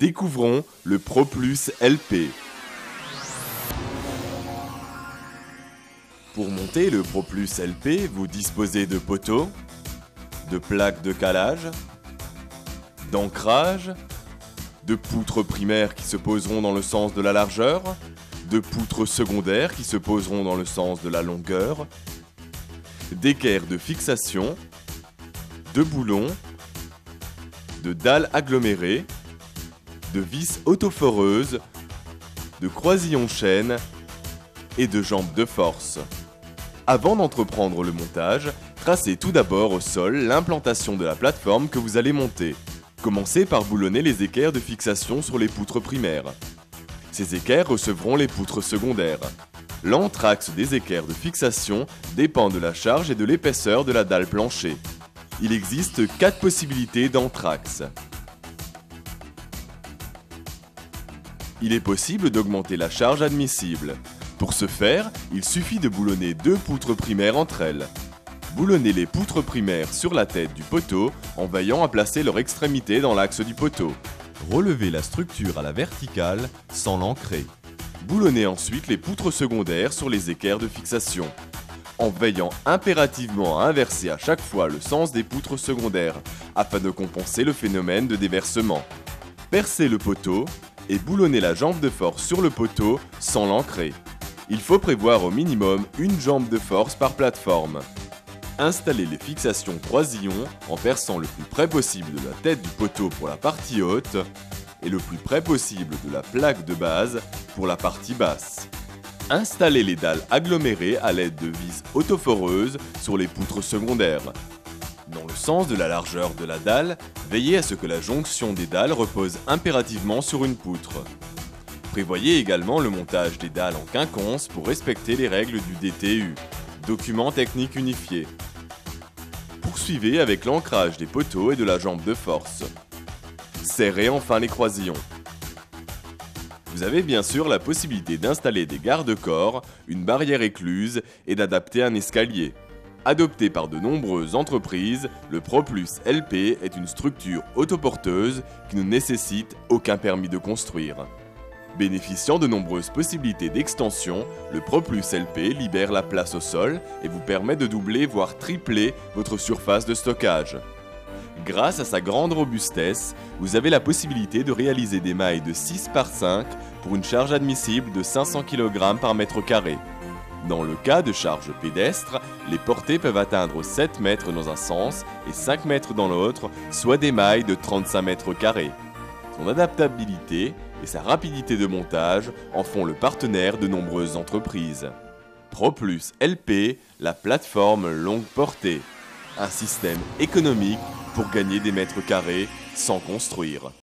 Découvrons le ProPlus LP. Pour monter le ProPlus LP, vous disposez de poteaux, de plaques de calage, d'ancrage, de poutres primaires qui se poseront dans le sens de la largeur, de poutres secondaires qui se poseront dans le sens de la longueur, d'équerres de fixation, de boulons, de dalles agglomérées, de vis autoforeuses, de croisillons chaînes et de jambes de force. Avant d'entreprendre le montage, tracez tout d'abord au sol l'implantation de la plateforme que vous allez monter. Commencez par boulonner les équerres de fixation sur les poutres primaires. Ces équerres recevront les poutres secondaires. L'entraxe des équerres de fixation dépend de la charge et de l'épaisseur de la dalle plancher. Il existe 4 possibilités d'entraxe. Il est possible d'augmenter la charge admissible. Pour ce faire, il suffit de boulonner 2 poutres primaires entre elles. Boulonnez les poutres primaires sur la tête du poteau en veillant à placer leur extrémité dans l'axe du poteau. Relevez la structure à la verticale sans l'ancrer. Boulonnez ensuite les poutres secondaires sur les équerres de fixation, en veillant impérativement à inverser à chaque fois le sens des poutres secondaires afin de compenser le phénomène de déversement. Percez le poteau et boulonnez la jambe de force sur le poteau sans l'ancrer. Il faut prévoir au minimum une jambe de force par plateforme. Installez les fixations croisillons en perçant le plus près possible de la tête du poteau pour la partie haute et le plus près possible de la plaque de base pour la partie basse. Installez les dalles agglomérées à l'aide de vis autoforeuses sur les poutres secondaires. Dans le sens de la largeur de la dalle, veillez à ce que la jonction des dalles repose impérativement sur une poutre. Prévoyez également le montage des dalles en quinconce pour respecter les règles du DTU, document technique unifié. Poursuivez avec l'ancrage des poteaux et de la jambe de force. Serrez enfin les croisillons. Vous avez bien sûr la possibilité d'installer des garde-corps, une barrière écluse et d'adapter un escalier. Adopté par de nombreuses entreprises, le ProPlus LP est une structure autoporteuse qui ne nécessite aucun permis de construire. Bénéficiant de nombreuses possibilités d'extension, le ProPlus LP libère la place au sol et vous permet de doubler voire tripler votre surface de stockage. Grâce à sa grande robustesse, vous avez la possibilité de réaliser des mailles de 6 par 5 pour une charge admissible de 500 kg par mètre carré. Dans le cas de charge pédestre, les portées peuvent atteindre 7 mètres dans un sens et 5 mètres dans l'autre, soit des mailles de 35 mètres carrés. Son adaptabilité et sa rapidité de montage en font le partenaire de nombreuses entreprises. ProPlus LP, la plateforme longue portée. Un système économique pour gagner des mètres carrés sans construire.